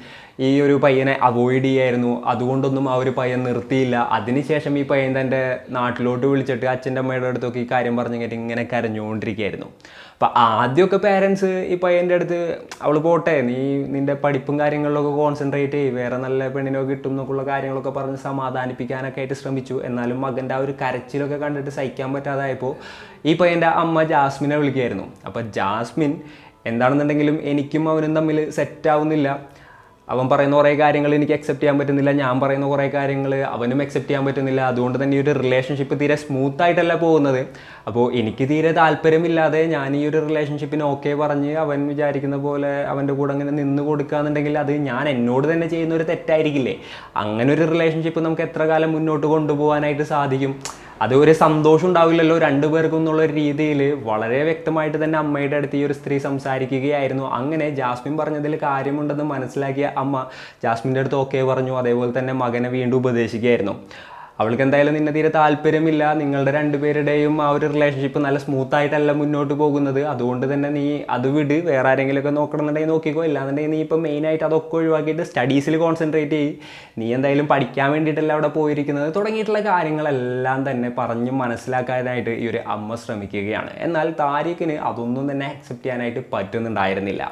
ഈ ഒരു പയ്യനെ അവോയ്ഡ് ചെയ്യായിരുന്നു. അതുകൊണ്ടൊന്നും ആ ഒരു പയ്യൻ നിർത്തിയില്ല. അതിനുശേഷം ഈ പയ്യൻ തൻ്റെ നാട്ടിലോട്ട് വിളിച്ചിട്ട് അച്ഛൻ്റെ അമ്മയുടെ അടുത്തൊക്കെ ഈ കാര്യം പറഞ്ഞു കഴിഞ്ഞിട്ട് ഇങ്ങനെ കരഞ്ഞുകൊണ്ടിരിക്കുകയായിരുന്നു. അപ്പം ആദ്യമൊക്കെ പേരൻസ് ഈ പയ്യൻ്റെ അടുത്ത് അവൾ പോട്ടെ, നീ നിൻ്റെ പഠിപ്പും കാര്യങ്ങളിലൊക്കെ കോൺസെൻട്രേറ്റ് ചെയ്യും, വേറെ നല്ല പെണ്ണിനൊക്കെ കിട്ടും എന്നൊക്കെയുള്ള കാര്യങ്ങളൊക്കെ പറഞ്ഞ് സമാധാനിപ്പിക്കാനൊക്കെ ആയിട്ട് ശ്രമിച്ചു. എന്നാലും മകൻ്റെ ആ ഒരു കരച്ചിലൊക്കെ കണ്ടിട്ട് സഹിക്കാൻ പറ്റാതായപ്പോൾ ഈ പയ്യൻ്റെ അമ്മ ജാസ്മിനെ വിളിക്കുകയായിരുന്നു. അപ്പോൾ ജാസ്മിൻ എന്താണെന്നുണ്ടെങ്കിലും എനിക്കും അവനും തമ്മിൽ സെറ്റാവുന്നില്ല, അവൻ പറയുന്ന കുറേ കാര്യങ്ങൾ എനിക്ക് അക്സെപ്റ്റ് ചെയ്യാൻ പറ്റുന്നില്ല, ഞാൻ പറയുന്ന കുറേ കാര്യങ്ങൾ അവനും അക്സെപ്റ്റ് ചെയ്യാൻ പറ്റുന്നില്ല, അതുകൊണ്ട് തന്നെ ഈ ഒരു റിലേഷൻഷിപ്പ് തീരെ സ്മൂത്തായിട്ടല്ല പോകുന്നത്. അപ്പോൾ എനിക്ക് തീരെ താല്പര്യമില്ലാതെ ഞാൻ ഈ ഒരു റിലേഷൻഷിപ്പിന് ഓക്കെ പറഞ്ഞ് അവൻ വിചാരിക്കുന്ന പോലെ അവൻ്റെ കൂടെ അങ്ങനെ നിന്ന് കൊടുക്കുകയെന്നുണ്ടെങ്കിൽ അത് ഞാൻ എന്നോട് തന്നെ ചെയ്യുന്ന ഒരു തെറ്റായിരിക്കില്ലേ? അങ്ങനെ ഒരു റിലേഷൻഷിപ്പ് നമുക്ക് എത്ര കാലം മുന്നോട്ട് കൊണ്ടുപോകാനായിട്ട് സാധിക്കും? അത് ഒരു സന്തോഷം ഉണ്ടാവില്ലല്ലോ രണ്ടു പേർക്കും എന്നുള്ള രീതിയിൽ വളരെ വ്യക്തമായിട്ട് തന്നെ അമ്മയുടെ അടുത്ത് ഈ ഒരു സ്ത്രീ സംസാരിക്കുകയായിരുന്നു. അങ്ങനെ ജാസ്മിൻ പറഞ്ഞതിൽ കാര്യമുണ്ടെന്ന് മനസ്സിലാക്കിയ അമ്മ ജാസ്മിൻ്റെ അടുത്ത് ഓക്കെ പറഞ്ഞു. അതേപോലെ തന്നെ മകനെ വീണ്ടും ഉപദേശിക്കുകയായിരുന്നു. അവൾക്ക് എന്തായാലും നിന്നെ തീരെ താല്പര്യമില്ല, നിങ്ങളുടെ രണ്ടുപേരുടെയും ആ ഒരു റിലേഷൻഷിപ്പ് നല്ല സ്മൂത്തായിട്ടല്ല മുന്നോട്ട് പോകുന്നത്, അതുകൊണ്ട് തന്നെ നീ അത് വിട്, വേറെ ആരെങ്കിലുമൊക്കെ നോക്കണമെന്നുണ്ടെങ്കിൽ നോക്കിക്കോ, ഇല്ലാന്നുണ്ടെങ്കിൽ നീ ഇപ്പം മെയിനായിട്ട് അതൊക്കെ ഒഴിവാക്കിയിട്ട് സ്റ്റഡീസിൽ കോൺസെൻട്രേറ്റ് ചെയ്യും, നീ എന്തായാലും പഠിക്കാൻ വേണ്ടിയിട്ടല്ല അവിടെ പോയിരിക്കുന്നത് തുടങ്ങിയിട്ടുള്ള കാര്യങ്ങളെല്ലാം തന്നെ പറഞ്ഞ് മനസ്സിലാക്കാനായിട്ട് ഈ ഒരു അമ്മ ശ്രമിക്കുകയാണ്. എന്നാൽ താരിഖിന് അതൊന്നും തന്നെ അക്സെപ്റ്റ് ചെയ്യാനായിട്ട് പറ്റുന്നുണ്ടായിരുന്നില്ല.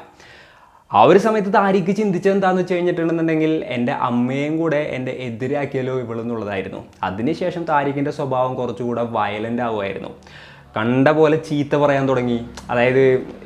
ആ ഒരു സമയത്ത് താരിഖ് ചിന്തിച്ചത് എന്താണെന്ന് വെച്ച് കഴിഞ്ഞിട്ടുണ്ടെന്നുണ്ടെങ്കിൽ എൻ്റെ അമ്മയും കൂടെ എൻ്റെ എതിരാക്കിയാലോ ഇവളെന്നുള്ളതായിരുന്നു. അതിനുശേഷം താരിഖിൻ്റെ സ്വഭാവം കുറച്ചുകൂടെ വയലൻ്റ് ആവുമായിരുന്നു. കണ്ട പോലെ ചീത്ത പറയാൻ തുടങ്ങി. അതായത്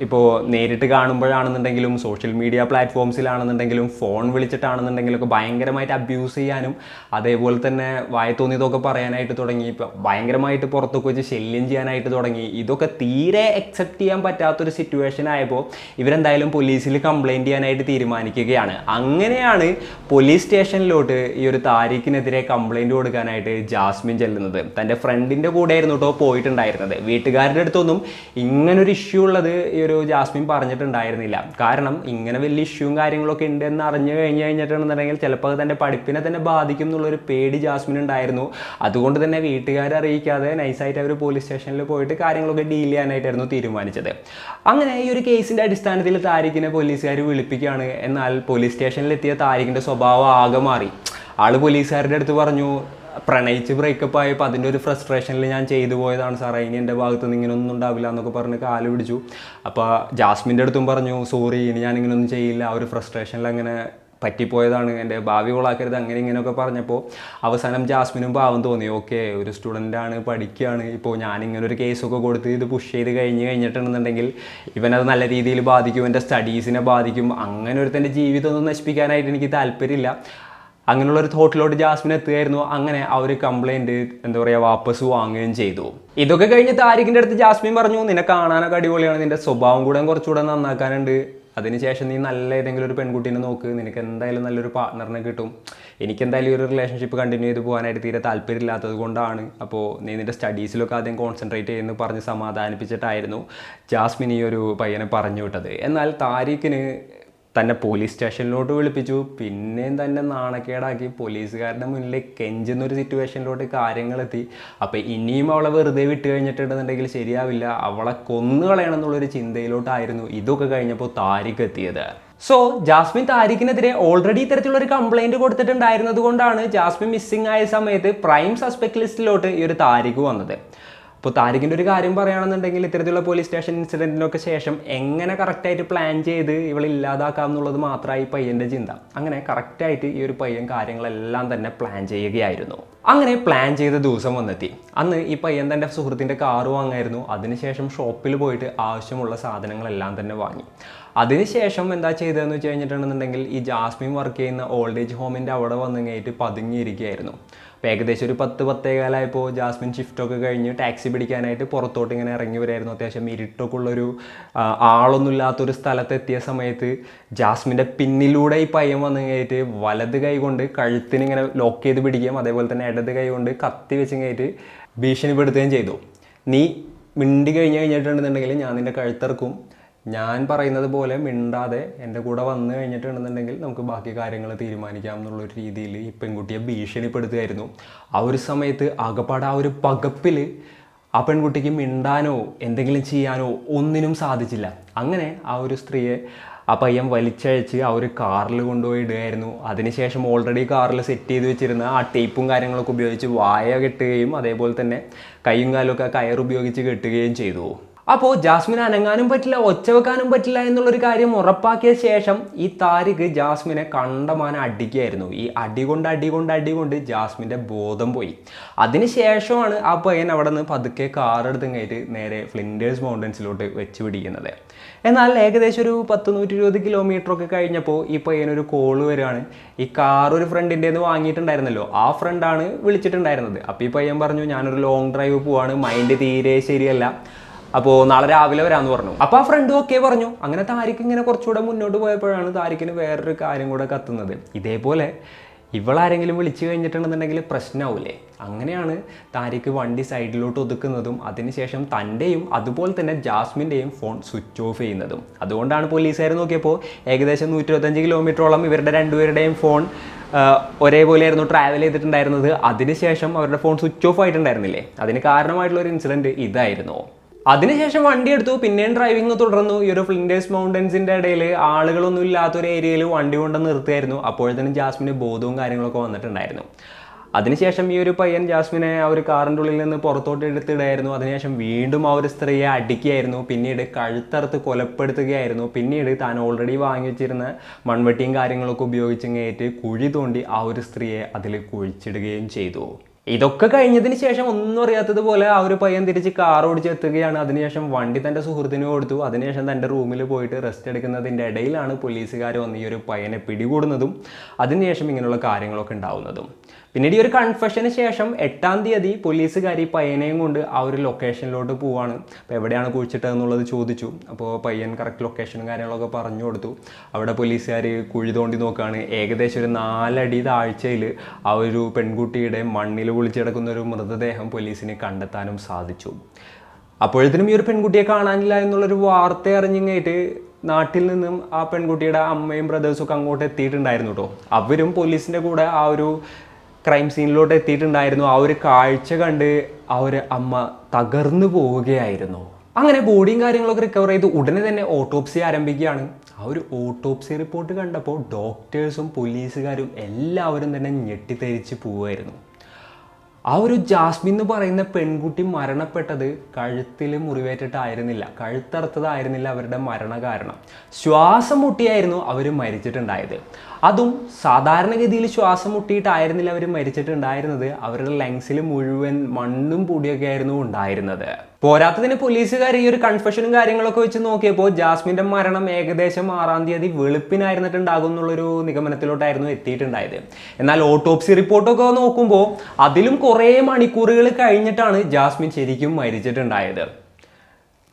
ഇപ്പോൾ നേരിട്ട് കാണുമ്പോഴാണെന്നുണ്ടെങ്കിലും സോഷ്യൽ മീഡിയ പ്ലാറ്റ്ഫോംസിലാണെന്നുണ്ടെങ്കിലും ഫോൺ വിളിച്ചിട്ടാണെന്നുണ്ടെങ്കിലും ഒക്കെ ഭയങ്കരമായിട്ട് അബ്യൂസ് ചെയ്യാനും അതേപോലെ തന്നെ വായ തോന്നിയതൊക്കെ പറയാനായിട്ട് തുടങ്ങി. ഇപ്പോൾ ഭയങ്കരമായിട്ട് പുറത്തൊക്കെ വെച്ച് ശല്യം ചെയ്യാനായിട്ട് തുടങ്ങി. ഇതൊക്കെ തീരെ അക്സെപ്റ്റ് ചെയ്യാൻ പറ്റാത്തൊരു സിറ്റുവേഷൻ ആയപ്പോൾ ഇവരെന്തായാലും പോലീസിൽ കംപ്ലയിൻറ്റ് ചെയ്യാനായിട്ട് തീരുമാനിക്കുകയാണ്. അങ്ങനെയാണ് പോലീസ് സ്റ്റേഷനിലോട്ട് ഈ ഒരു താരിഖിനെതിരെ കംപ്ലയിൻറ്റ് കൊടുക്കാനായിട്ട് ജാസ്മിൻ ചെല്ലുന്നത്. തൻ്റെ ഫ്രണ്ടിൻ്റെ കൂടെ ആയിരുന്നു കേട്ടോ പോയിട്ടുണ്ടായിരുന്നത്. വീട്ടുകാരുടെ അടുത്തൊന്നും ഇങ്ങനൊരു ഇഷ്യൂ ഉള്ളത് ഈ ഒരു ജാസ്മിൻ പറഞ്ഞിട്ടുണ്ടായിരുന്നില്ല. കാരണം ഇങ്ങനെ വലിയ ഇഷ്യൂവും കാര്യങ്ങളൊക്കെ ഉണ്ടെന്ന് അറിഞ്ഞു കഴിഞ്ഞിട്ടുണ്ടെന്നുണ്ടെങ്കിൽ ചിലപ്പോൾ അത് തൻ്റെ പഠിപ്പിനെ തന്നെ ബാധിക്കും എന്നുള്ളൊരു പേടി ജാസ്മിൻ ഉണ്ടായിരുന്നു. അതുകൊണ്ട് തന്നെ വീട്ടുകാരെ അറിയിക്കാതെ നൈസായിട്ട് അവർ പോലീസ് സ്റ്റേഷനിൽ പോയിട്ട് കാര്യങ്ങളൊക്കെ ഡീൽ ചെയ്യാനായിട്ടായിരുന്നു തീരുമാനിച്ചത്. അങ്ങനെ ഈ ഒരു കേസിൻ്റെ അടിസ്ഥാനത്തിൽ താരിഖിനെ പോലീസുകാർ വിളിപ്പിക്കുകയാണ്. എന്നാൽ പോലീസ് സ്റ്റേഷനിലെത്തിയ താരിഖിൻ്റെ സ്വഭാവം ആകെ മാറി. ആള് പോലീസുകാരുടെ അടുത്ത് പറഞ്ഞു, പ്രണയിച്ച് ബ്രേക്കപ്പ് ആയപ്പോൾ അതിൻ്റെ ഒരു ഫ്രസ്ട്രേഷനിൽ ഞാൻ ചെയ്തു പോയതാണ് സാറേ, ഇനി എൻ്റെ ഭാഗത്ത് നിന്ന് ഇങ്ങനെയൊന്നും ഉണ്ടാവില്ല എന്നൊക്കെ പറഞ്ഞ് കാല് പിടിച്ചു. അപ്പോൾ ജാസ്മിൻ്റെ അടുത്തും പറഞ്ഞു, സോറി ഇനി ഞാൻ ഇങ്ങനെയൊന്നും ചെയ്യില്ല, ആ ഒരു ഫ്രസ്ട്രേഷനിൽ അങ്ങനെ പറ്റിപ്പോയതാണ്, എൻ്റെ ഭാവി കൊളാക്കരുത്, അങ്ങനെ ഇങ്ങനെയൊക്കെ പറഞ്ഞപ്പോൾ അവസാനം ജാസ്മിനും പാവം തോന്നി. ഓക്കെ, ഒരു സ്റ്റുഡൻ്റാണ്, പഠിക്കുകയാണ്, ഇപ്പോൾ ഞാനിങ്ങനെ ഒരു കേസൊക്കെ കൊടുത്ത് ഇത് പുഷ് ചെയ്ത് കഴിഞ്ഞിട്ടുണ്ടെന്നുണ്ടെങ്കിൽ ഇവനത് നല്ല രീതിയിൽ ബാധിക്കും, എൻ്റെ സ്റ്റഡീസിനെ ബാധിക്കും, അങ്ങനെ ഒരുത്തൻ്റെ ജീവിതമൊന്നും നശിപ്പിക്കാനായിട്ട് എനിക്ക് താല്പര്യമില്ല. അങ്ങനെയുള്ളൊരു തോട്ടിലോട്ട് ജാസ്മിൻ എത്തുകയായിരുന്നു. അങ്ങനെ ആ ഒരു കംപ്ലയിൻറ്റ് എന്താ പറയുക വാപ്പസ് വാങ്ങുകയും ചെയ്തു. ഇതൊക്കെ കഴിഞ്ഞ് താരിഖിൻ്റെ അടുത്ത് ജാസ്മിൻ പറഞ്ഞു, നിന്നെ കാണാനൊക്കെ അടിപൊളിയാണ്, നിൻ്റെ സ്വഭാവം കൂടെ കുറച്ചുകൂടെ നന്നാക്കാനുണ്ട്, അതിനുശേഷം നീ നല്ല ഏതെങ്കിലും ഒരു പെൺകുട്ടീനെ നോക്ക്, നിനക്ക് എന്തായാലും നല്ലൊരു പാർട്ട്ണറിനെ കിട്ടും, എനിക്കെന്തായാലും ഈ ഒരു റിലേഷൻഷിപ്പ് കണ്ടിന്യൂ ചെയ്ത് പോകാനായിട്ട് തീരെ താല്പര്യമില്ലാത്തത് കൊണ്ടാണ്, അപ്പോൾ നീ നിൻ്റെ സ്റ്റഡീസിലൊക്കെ ആദ്യം കോൺസെൻട്രേറ്റ് ചെയ്യുന്നു പറഞ്ഞ് സമാധാനിപ്പിച്ചിട്ടായിരുന്നു ജാസ്മിൻ ഈ ഒരു പയ്യനെ പറഞ്ഞു വിട്ടത്. എന്നാൽ താരിഖിന് തന്നെ പോലീസ് സ്റ്റേഷനിലോട്ട് വിളിപ്പിച്ചു, പിന്നെയും തന്നെ നാണക്കേടാക്കി പോലീസുകാരുടെ മുന്നിൽ കെഞ്ചുന്നൊരു സിറ്റുവേഷനിലോട്ട് കാര്യങ്ങളെത്തി. അപ്പോൾ ഇനിയും അവളെ വെറുതെ വിട്ട് കഴിഞ്ഞിട്ടുണ്ടെന്നുണ്ടെങ്കിൽ ശരിയാവില്ല, അവളെ കൊന്നുകളയണം എന്നുള്ളൊരു ചിന്തയിലോട്ടായിരുന്നു ഇതൊക്കെ കഴിഞ്ഞപ്പോൾ താരിഖ് എത്തിയത്. സോ ജാസ്മിൻ താരിഖിനെതിരെ ഓൾറെഡി ഇത്തരത്തിലുള്ളൊരു കംപ്ലയിൻറ്റ് കൊടുത്തിട്ടുണ്ടായിരുന്നത് കൊണ്ടാണ് ജാസ്മിൻ മിസ്സിംഗ് ആയ സമയത്ത് പ്രൈം സസ്പെക്ട് ലിസ്റ്റിലോട്ട് ഈ ഒരു താരിഖ് വന്നത്. അപ്പോൾ താരിഖിൻ്റെ ഒരു കാര്യം പറയുകയാണെന്നുണ്ടെങ്കിൽ ഇത്തരത്തിലുള്ള പോലീസ് സ്റ്റേഷൻ ഇൻസിഡൻറ്റിനൊക്കെ ശേഷം എങ്ങനെ കറക്റ്റായിട്ട് പ്ലാൻ ചെയ്ത് ഇവളെ ഇല്ലാതാക്കാം എന്നുള്ളത് മാത്രമായി പയ്യൻ്റെ ചിന്ത. അങ്ങനെ കറക്റ്റായിട്ട് ഈ ഒരു പയ്യൻ കാര്യങ്ങളെല്ലാം തന്നെ പ്ലാൻ ചെയ്യുകയായിരുന്നു. അങ്ങനെ പ്ലാൻ ചെയ്ത ദിവസം വന്നെത്തി. അന്ന് ഈ പയ്യൻ തൻ്റെ സുഹൃത്തിൻ്റെ കാറ് വാങ്ങായിരുന്നു. അതിനുശേഷം ഷോപ്പിൽ പോയിട്ട് ആവശ്യമുള്ള സാധനങ്ങളെല്ലാം തന്നെ വാങ്ങി. അതിനുശേഷം എന്താ ചെയ്തതെന്ന് വെച്ച് കഴിഞ്ഞിട്ടുണ്ടെന്നുണ്ടെങ്കിൽ ഈ ജാസ്മിൻ വർക്ക് ചെയ്യുന്ന ഓൾഡ് ഏജ് ഹോമിൻ്റെ അവിടെ വന്നു കഴിഞ്ഞിട്ട് പതുങ്ങിയിരിക്കുകയായിരുന്നു. അപ്പോൾ ഏകദേശം ഒരു 10-10 ജാസ്മിൻ ഷിഫ്റ്റൊക്കെ കഴിഞ്ഞ് ടാക്സി പിടിക്കാനായിട്ട് പുറത്തോട്ട് ഇങ്ങനെ ഇറങ്ങി വരായിരുന്നു. അത്യാവശ്യം ഇരുട്ടൊക്കെ ഉള്ളൊരു ആളൊന്നുമില്ലാത്തൊരു സ്ഥലത്തെത്തിയ സമയത്ത് ജാസ്മിൻ്റെ പിന്നിലൂടെ ഈ പയ്യൻ വന്നു കഴിഞ്ഞിട്ട് വലത് കൈ കൊണ്ട് കഴുത്തിനിങ്ങനെ ലോക്ക് ചെയ്ത് പിടിക്കുകയും അതേപോലെ തന്നെ ഇടത് കൈ കൊണ്ട് കത്തി വെച്ച് കഴിഞ്ഞിട്ട് ഭീഷണിപ്പെടുത്തുകയും ചെയ്തു. നീ മിണ്ടി കഴിഞ്ഞിട്ടുണ്ടെന്നുണ്ടെങ്കിൽ ഞാൻ നിൻ്റെ കഴുത്തിറക്കും, ഞാൻ പറയുന്നത് പോലെ മിണ്ടാതെ എൻ്റെ കൂടെ വന്നു കഴിഞ്ഞിട്ടുണ്ടെന്നുണ്ടെങ്കിൽ നമുക്ക് ബാക്കി കാര്യങ്ങൾ തീരുമാനിക്കാം എന്നുള്ളൊരു രീതിയിൽ ഈ പെൺകുട്ടിയെ ഭീഷണിപ്പെടുത്തുകയായിരുന്നു. ആ ഒരു സമയത്ത് ആകപ്പാടെ ആ ഒരു പകപ്പിൽ ആ പെൺകുട്ടിക്ക് മിണ്ടാനോ എന്തെങ്കിലും ചെയ്യാനോ ഒന്നിനും സാധിച്ചില്ല. അങ്ങനെ ആ ഒരു സ്ത്രീയെ ആ പയ്യൻ വലിച്ചഴിച്ച് ആ ഒരു കാറിൽ കൊണ്ടുപോയി ഇടുകയായിരുന്നു. അതിനുശേഷം ഓൾറെഡി കാറിൽ സെറ്റ് ചെയ്ത് വെച്ചിരുന്ന ആ ടേപ്പും കാര്യങ്ങളൊക്കെ ഉപയോഗിച്ച് വായ കെട്ടുകയും അതേപോലെ തന്നെ കൈയും കാലൊക്കെ കയറുപയോഗിച്ച് കെട്ടുകയും ചെയ്തു. അപ്പോൾ ജാസ്മിൻ അനങ്ങാനും പറ്റില്ല, ഒച്ച വെക്കാനും പറ്റില്ല എന്നുള്ളൊരു കാര്യം ഉറപ്പാക്കിയ ശേഷം ഈ താരിഖ് ജാസ്മിനെ കണ്ടമാനം അടിക്കുകയായിരുന്നു. ഈ അടി കൊണ്ട് ജാസ്മിൻ്റെ ബോധം പോയി. അതിനുശേഷമാണ് ആ പയ്യൻ അവിടെ നിന്ന് പതുക്കെ കാറെടുത്തും കയറ്റി നേരെ ഫ്ലിൻഡേഴ്സ് മൗണ്ടൻസിലോട്ട് വെച്ച് പിടിക്കുന്നത്. എന്നാൽ ഏകദേശം ഒരു 100-120 കിലോമീറ്ററൊക്കെ കഴിഞ്ഞപ്പോൾ ഈ പയ്യനൊരു കോള് വരികയാണ്. ഈ കാർ ഒരു ഫ്രണ്ടിൻ്റെ നിന്ന് വാങ്ങിയിട്ടുണ്ടായിരുന്നല്ലോ, ആ ഫ്രണ്ടാണ് വിളിച്ചിട്ടുണ്ടായിരുന്നത്. അപ്പോൾ ഈ പയ്യൻ പറഞ്ഞു, ഞാനൊരു ലോങ് ഡ്രൈവ് പോവാണ്, മൈൻഡ് തീരെ ശരിയല്ല, അപ്പോൾ നാളെ രാവിലെ വരാമെന്ന് പറഞ്ഞു. അപ്പോൾ ആ ഫ്രണ്ടും ഒക്കെ പറഞ്ഞു. അങ്ങനെ താരിഖ് ഇങ്ങനെ കുറച്ചുകൂടെ മുന്നോട്ട് പോയപ്പോഴാണ് താരിഖിന് വേറൊരു കാര്യം കൂടെ കത്തുന്നത്. ഇതേപോലെ ഇവളാരെങ്കിലും വിളിച്ചു കഴിഞ്ഞിട്ടുണ്ടെന്നുണ്ടെങ്കിൽ പ്രശ്നമാവില്ലേ? അങ്ങനെയാണ് താരിഖ് വണ്ടി സൈഡിലോട്ട് ഒതുക്കുന്നതും അതിനുശേഷം തൻ്റെയും അതുപോലെ തന്നെ ജാസ്മിൻ്റെയും ഫോൺ സ്വിച്ച് ഓഫ് ചെയ്യുന്നതും. അതുകൊണ്ടാണ് പോലീസുകാർ നോക്കിയപ്പോൾ ഏകദേശം 125 കിലോമീറ്ററോളം ഇവരുടെ രണ്ടുപേരുടെയും ഫോൺ ഒരേപോലെയായിരുന്നു ട്രാവൽ ചെയ്തിട്ടുണ്ടായിരുന്നത്. അതിനുശേഷം അവരുടെ ഫോൺ സ്വിച്ച് ഓഫ് ആയിട്ടുണ്ടായിരുന്നില്ലേ? അതിന് കാരണമായിട്ടുള്ളൊരു ഇൻസിഡൻറ്റ് ഇതായിരുന്നു. അതിനുശേഷം വണ്ടി എടുത്തു, പിന്നെയും ഡ്രൈവിംഗ് തുടർന്നു. ഈ ഒരു ഫ്ലിൻഡേഴ്സ് മൗണ്ടൻസിൻ്റെ ഇടയിൽ ആളുകളൊന്നും ഇല്ലാത്തൊരു ഏരിയയിൽ വണ്ടി കൊണ്ട് നിർത്തുമായിരുന്നു. അപ്പോഴത്തേനും ജാസ്മിന് ബോധവും കാര്യങ്ങളൊക്കെ വന്നിട്ടുണ്ടായിരുന്നു. അതിനുശേഷം ഈ ഒരു പയ്യൻ ജാസ്മിനെ ആ ഒരു കാറിൻ്റെ ഉള്ളിൽ നിന്ന് പുറത്തോട്ട് എടുത്തിടായിരുന്നു. അതിനുശേഷം വീണ്ടും ആ ഒരു സ്ത്രീയെ അടിക്കുകയായിരുന്നു. പിന്നീട് കഴുത്തറുത്ത് കൊലപ്പെടുത്തുകയായിരുന്നു. പിന്നീട് താൻ ഓൾറെഡി വാങ്ങി വെച്ചിരുന്ന മൺവെട്ടിയും കാര്യങ്ങളൊക്കെ ഉപയോഗിച്ച് കുഴി തോണ്ടി ആ ഒരു സ്ത്രീയെ അതിൽ കുഴിച്ചിടുകയും ചെയ്തു. ഇതൊക്കെ കഴിഞ്ഞതിന് ശേഷം ഒന്നും അറിയാത്തതുപോലെ ആ ഒരു പയ്യൻ തിരിച്ച് കാർ ഓടിച്ചെത്തുകയാണ്. അതിനുശേഷം വണ്ടി തൻ്റെ സുഹൃത്തിന് കൊടുത്തു. അതിനുശേഷം തൻ്റെ റൂമിൽ പോയിട്ട് റെസ്റ്റ് എടുക്കുന്നതിൻ്റെ ഇടയിലാണ് പോലീസുകാർ വന്ന് ഈ ഒരു പയ്യനെ പിടികൂടുന്നതും അതിനുശേഷം ഇങ്ങനെയുള്ള കാര്യങ്ങളൊക്കെ ഉണ്ടാവുന്നതും. പിന്നീട് ഈ ഒരു കൺഫെഷന് ശേഷം 8-ാം തീയതി പോലീസുകാർ ഈ പയ്യനെയും കൊണ്ട് ആ ഒരു ലൊക്കേഷനിലോട്ട് പോവാണ്. അപ്പോൾ എവിടെയാണ് കുഴിച്ചിട്ടതെന്നുള്ളത് ചോദിച്ചു. അപ്പോൾ പയ്യൻ കറക്റ്റ് ലൊക്കേഷനും കാര്യങ്ങളൊക്കെ പറഞ്ഞു കൊടുത്തു. അവിടെ പോലീസുകാർ കുഴി തോണ്ടി നോക്കുകയാണ്. ഏകദേശം ഒരു 4 അടി താഴ്ചയിൽ ആ ഒരു പെൺകുട്ടിയുടെ മണ്ണിൽ കുളിച്ചിടക്കുന്ന ഒരു മൃതദേഹം പോലീസിന് കണ്ടെത്താനും സാധിച്ചു. അപ്പോഴത്തേനും ഈ ഒരു പെൺകുട്ടിയെ കാണാനില്ല എന്നുള്ളൊരു വാർത്ത അറിഞ്ഞിങ്ങായിട്ട് നാട്ടിൽ നിന്നും ആ പെൺകുട്ടിയുടെ അമ്മയും ബ്രദേഴ്സും ഒക്കെ അങ്ങോട്ട് എത്തിയിട്ടുണ്ടായിരുന്നു കേട്ടോ. അവരും പോലീസിൻ്റെ കൂടെ ആ ഒരു ക്രൈം സീനിലോട്ട് എത്തിയിട്ടുണ്ടായിരുന്നു. ആ ഒരു കാഴ്ച കണ്ട് ആ ഒരു അമ്മ തകർന്നു പോവുകയായിരുന്നു. അങ്ങനെ ബോഡിയും കാര്യങ്ങളൊക്കെ റിക്കവർ ചെയ്ത് ഉടനെ തന്നെ ഓട്ടോപ്സി ആരംഭിക്കുകയാണ്. ആ ഒരു ഓട്ടോപ്സി റിപ്പോർട്ട് കണ്ടപ്പോൾ ഡോക്ടേഴ്സും പോലീസുകാരും എല്ലാവരും തന്നെ ഞെട്ടിത്തരിച്ച് പോവുമായിരുന്നു. ആ ഒരു ജാസ്മിൻ എന്ന് പറയുന്ന പെൺകുട്ടി മരണപ്പെട്ടത് കഴുത്തിൽ മുറിവേറ്റിട്ടായിരുന്നില്ല, കഴുത്തറുത്തതായിരുന്നില്ല അവരുടെ മരണ കാരണം. ശ്വാസം മുട്ടിയായിരുന്നു അവർ മരിച്ചിട്ടുണ്ടായത്. അതും സാധാരണഗതിയിൽ ശ്വാസം മുട്ടിയിട്ടായിരുന്നില്ല അവർ മരിച്ചിട്ടുണ്ടായിരുന്നത്. അവരുടെ ലങ്സിൽ മുഴുവൻ മണ്ണും പൊടിയൊക്കെ ആയിരുന്നു ഉണ്ടായിരുന്നത്. പോരാത്തതിന് പോലീസുകാർ ഈ ഒരു കൺഫെഷനും കാര്യങ്ങളൊക്കെ വെച്ച് നോക്കിയപ്പോൾ ജാസ്മിൻ്റെ മരണം ഏകദേശം 6-ാം തീയതി വെളുപ്പിനായിരുന്നിട്ടുണ്ടാകും എന്നുള്ളൊരു നിഗമനത്തിലോട്ടായിരുന്നു എത്തിയിട്ടുണ്ടായത്. എന്നാൽ ഓട്ടോപ്സി റിപ്പോർട്ടൊക്കെ നോക്കുമ്പോൾ അതിലും കുറേ മണിക്കൂറുകൾ കഴിഞ്ഞിട്ടാണ് ജാസ്മിൻ ശരിക്കും മരിച്ചിട്ടുണ്ടായത്.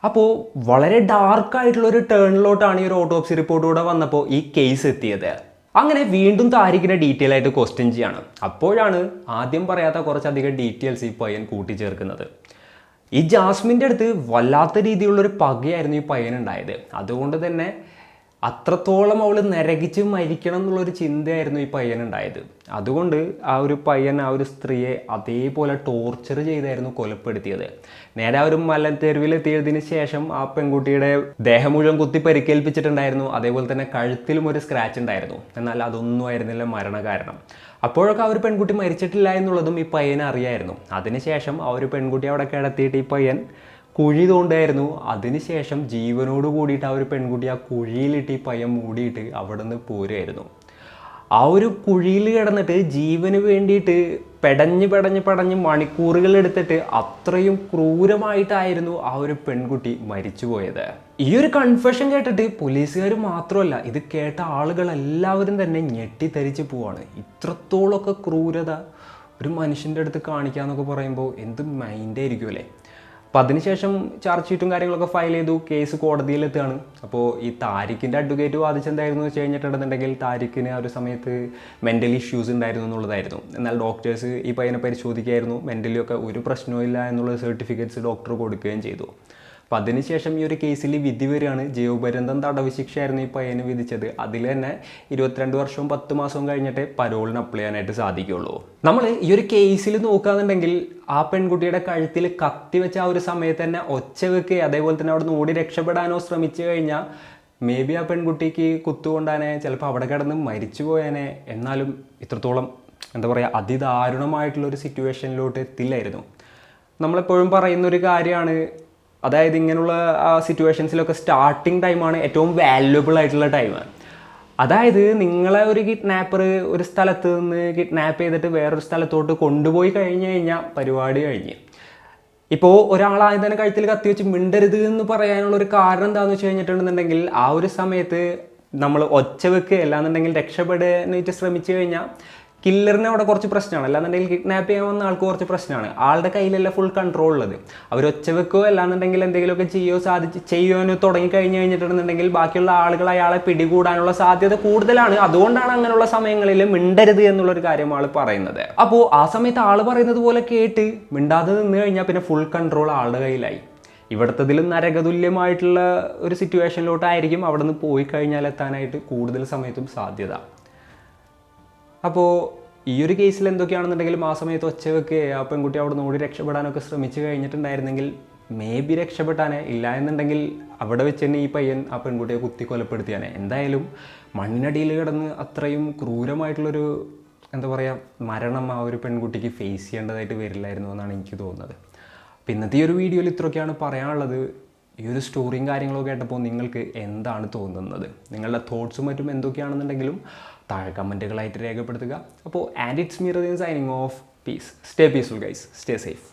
അപ്പോൾ വളരെ ഡാർക്കായിട്ടുള്ളൊരു ടേണിലോട്ടാണ് ഈ ഒരു ഓട്ടോപ്സി റിപ്പോർട്ടിലൂടെ വന്നപ്പോൾ ഈ കേസ് എത്തിയത്. അങ്ങനെ വീണ്ടും താരിഖിനെ ഡീറ്റെയിൽ ആയിട്ട് ക്വസ്റ്റ്യൻ ചെയ്യാണ്. അപ്പോഴാണ് ആദ്യം പറയാത്ത കുറച്ചധികം ഡീറ്റെയിൽസ് ഈ പയ്യൻ കൂട്ടിച്ചേർക്കുന്നത്. ഈ ജാസ്മിൻ്റെ അടുത്ത് വല്ലാത്ത രീതിയിലുള്ളൊരു പകയായിരുന്നു ഈ പയ്യനുണ്ടായത്. അതുകൊണ്ട് തന്നെ അത്രത്തോളം അവൾ നരകിച്ച് മരിക്കണം എന്നുള്ളൊരു ചിന്തയായിരുന്നു ഈ പയ്യനുണ്ടായത്. അതുകൊണ്ട് ആ ഒരു പയ്യൻ ആ ഒരു സ്ത്രീയെ അതേപോലെ ടോർച്ചർ ചെയ്തായിരുന്നു കൊലപ്പെടുത്തിയത്. നേരെ ആ ഒരു മലത്തെരുവിലെത്തിയതിന് ശേഷം ആ പെൺകുട്ടിയുടെ ദേഹം മുഴുവൻ കുത്തി പരിക്കേൽപ്പിച്ചിട്ടുണ്ടായിരുന്നു. അതേപോലെ തന്നെ കഴുത്തിലും ഒരു സ്ക്രാച്ച് ഉണ്ടായിരുന്നു. എന്നാൽ അതൊന്നും ആയിരുന്നില്ല മരണകാരണം. അപ്പോഴൊക്കെ ആ ഒരു പെൺകുട്ടി മരിച്ചിട്ടില്ല എന്നുള്ളതും ഈ പയ്യനെ അറിയായിരുന്നു. അതിനുശേഷം ആ ഒരു പെൺകുട്ടി അവിടെ കിടത്തിയിട്ട് ഈ പയ്യൻ കുഴി തോണ്ടായിരുന്നു. അതിനുശേഷം ജീവനോട് കൂടിയിട്ട് ആ ഒരു പെൺകുട്ടി ആ കുഴിയിലിട്ട് ഈ പയ്യൻ മൂടിയിട്ട് അവിടെ നിന്ന് പോരുമായിരുന്നു. ആ ഒരു കുഴിയിൽ കിടന്നിട്ട് ജീവന് വേണ്ടിയിട്ട് പെടഞ്ഞ് മണിക്കൂറുകൾ എടുത്തിട്ട് അത്രയും ക്രൂരമായിട്ടായിരുന്നു ആ ഒരു പെൺകുട്ടി മരിച്ചുപോയത്. ഈ ഒരു കൺഫെഷൻ കേട്ടിട്ട് പോലീസുകാർ മാത്രമല്ല, ഇത് കേട്ട ആളുകളെല്ലാവരും തന്നെ ഞെട്ടിത്തരിച്ച് പോവാണ്. ഇത്രത്തോളമൊക്കെ ക്രൂരത ഒരു മനുഷ്യൻ്റെ അടുത്ത് കാണിക്കാന്നൊക്കെ പറയുമ്പോൾ എന്ത് മൈൻഡായിരിക്കും അല്ലേ. അപ്പോൾ അതിനുശേഷം ചാർജ് ഷീറ്റും കാര്യങ്ങളൊക്കെ ഫയൽ ചെയ്തു. കേസ് കോടതിയിലെത്തുകയാണ്. അപ്പോൾ ഈ താരിഖിൻ്റെ അഡ്വക്കേറ്റ് വാദിച്ചെന്തായിരുന്നു വെച്ച് കഴിഞ്ഞിട്ടുണ്ടെന്നുണ്ടെങ്കിൽ താരിഖിന് ആ ഒരു സമയത്ത് മെൻ്റൽ ഇഷ്യൂസ് ഉണ്ടായിരുന്നു എന്നുള്ളതായിരുന്നു. എന്നാൽ ഡോക്ടേഴ്സ് ഈ പയ്യനെ പരിശോധിക്കുകയായിരുന്നു. മെൻ്റലി ഒക്കെ ഒരു പ്രശ്നവും ഇല്ല എന്നുള്ള സർട്ടിഫിക്കറ്റ്സ് ഡോക്ടർ കൊടുക്കുകയും ചെയ്തു. അപ്പോൾ അതിനുശേഷം ഈ ഒരു കേസിൽ വിധി വരികയാണ്. ജീവപര്യന്തം തടവ് ശിക്ഷയായിരുന്നു ഈ പയ്യന് വിധിച്ചത്. അതിൽ തന്നെ 22 വർഷവും 10 മാസവും കഴിഞ്ഞിട്ടേ പരോളിന് അപ്ലൈ ചെയ്യാനായിട്ട് സാധിക്കുകയുള്ളൂ. നമ്മൾ ഈ ഒരു കേസിൽ നോക്കുകയാണെന്നുണ്ടെങ്കിൽ ആ പെൺകുട്ടിയുടെ കഴുത്തിൽ കത്തി വെച്ച ആ ഒരു സമയത്ത് തന്നെ ഒച്ച വെക്കുകയും അതേപോലെ തന്നെ അവിടെ നിന്ന് ഓടി രക്ഷപ്പെടാനോ ശ്രമിച്ചു കഴിഞ്ഞാൽ മേ ബി ആ പെൺകുട്ടിക്ക് കുത്തുകൊണ്ടാനെ, ചിലപ്പോൾ അവിടെ കിടന്ന് മരിച്ചു പോയാനെ. എന്നാലും ഇത്രത്തോളം എന്താ പറയുക അതിദാരുണമായിട്ടുള്ളൊരു സിറ്റുവേഷനിലോട്ട് എത്തില്ലായിരുന്നു. നമ്മളെപ്പോഴും പറയുന്നൊരു കാര്യമാണ്, അതായത് ഇങ്ങനെയുള്ള സിറ്റുവേഷൻസിലൊക്കെ സ്റ്റാർട്ടിങ് ടൈമാണ് ഏറ്റവും വാല്യുബിൾ ആയിട്ടുള്ള ടൈം. അതായത് നിങ്ങളെ ഒരു കിഡ്നാപ്പർ ഒരു സ്ഥലത്ത് നിന്ന് കിഡ്നാപ്പ് ചെയ്തിട്ട് വേറൊരു സ്ഥലത്തോട്ട് കൊണ്ടുപോയി കഴിഞ്ഞ് കഴിഞ്ഞാൽ പരിപാടി കഴിഞ്ഞ്. ഇപ്പോൾ ഒരാളാദ്യം തന്നെ കഴുത്തിൽ കത്തി വെച്ച് മിണ്ടരുത് എന്ന് പറയാനുള്ളൊരു കാരണം എന്താണെന്ന് വെച്ച് കഴിഞ്ഞിട്ടുണ്ടെന്നുണ്ടെങ്കിൽ ആ ഒരു സമയത്ത് നമ്മൾ ഒച്ച വെക്കുക അല്ലാന്നുണ്ടെങ്കിൽ രക്ഷപ്പെടാനായിട്ട് ശ്രമിച്ചു കഴിഞ്ഞാൽ കില്ലറിന് അവിടെ കുറച്ച് പ്രശ്നമാണ്. അല്ലാന്നുണ്ടെങ്കിൽ കിഡ്നാപ്പ് ചെയ്യാൻ വന്ന ആൾക്ക് കുറച്ച് പ്രശ്നമാണ്. ആളുടെ കയ്യിലല്ല ഫുൾ കൺട്രോൾ ഉള്ളത്. അവർ ഒച്ച വെക്കുകയോ അല്ലാന്നുണ്ടെങ്കിൽ എന്തെങ്കിലുമൊക്കെ ചെയ്യാനോ തുടങ്ങി കഴിഞ്ഞിട്ടുണ്ടെന്നുണ്ടെങ്കിൽ ബാക്കിയുള്ള ആളുകൾ അയാളെ പിടികൂടാനുള്ള സാധ്യത കൂടുതലാണ്. അതുകൊണ്ടാണ് അങ്ങനെയുള്ള സമയങ്ങളിൽ മിണ്ടരുത് എന്നുള്ളൊരു കാര്യം ആൾ പറയുന്നത്. അപ്പോൾ ആ സമയത്ത് ആൾ പറയുന്നത് പോലെ കേട്ട് മിണ്ടാതെ നിന്ന് കഴിഞ്ഞാൽ പിന്നെ ഫുൾ കൺട്രോൾ ആളുടെ കയ്യിലായി. ഇവിടുത്തതിലും നരകതുല്യമായിട്ടുള്ള ഒരു സിറ്റുവേഷനിലോട്ടായിരിക്കും അവിടെ നിന്ന് പോയി കഴിഞ്ഞാൽ എത്താനായിട്ട് കൂടുതൽ സമയത്തും സാധ്യത. അപ്പോൾ ഈ ഒരു കേസിൽ എന്തൊക്കെയാണെന്നുണ്ടെങ്കിലും ആ സമയത്ത് ഒച്ച വെക്കുകയോ ആ പെൺകുട്ടി അവിടെ നിന്ന് ഓടി രക്ഷപ്പെടാനൊക്കെ ശ്രമിച്ചു കഴിഞ്ഞിട്ടുണ്ടായിരുന്നെങ്കിൽ മേ ബി രക്ഷപ്പെട്ടാനെ. ഇല്ല എന്നുണ്ടെങ്കിൽ അവിടെ വെച്ച് തന്നെ ഈ പയ്യൻ ആ പെൺകുട്ടിയെ കുത്തി കൊലപ്പെടുത്തിയാനെ. എന്തായാലും മണ്ണിനടിയിൽ കിടന്ന് അത്രയും ക്രൂരമായിട്ടുള്ളൊരു എന്താ പറയുക മരണം ആ ഒരു പെൺകുട്ടിക്ക് ഫേസ് ചെയ്യേണ്ടതായിട്ട് വരില്ലായിരുന്നു എന്നാണ് എനിക്ക് തോന്നുന്നത്. അപ്പോൾ ഇന്നത്തെ ഈ ഒരു വീഡിയോയിൽ ഇത്രയൊക്കെയാണ് പറയാനുള്ളത്. ഈ ഒരു സ്റ്റോറിയും കാര്യങ്ങളൊക്കെ കേട്ടപ്പോൾ നിങ്ങൾക്ക് എന്താണ് തോന്നുന്നത്? നിങ്ങളുടെ തോട്ട്സും മറ്റും എന്തൊക്കെയാണെന്നുണ്ടെങ്കിലും താഴെ കമൻറ്റുകളായിട്ട് രേഖപ്പെടുത്തുക. അപ്പോൾ and it's me Radeen signing off. Peace. Stay peaceful guys. Stay safe.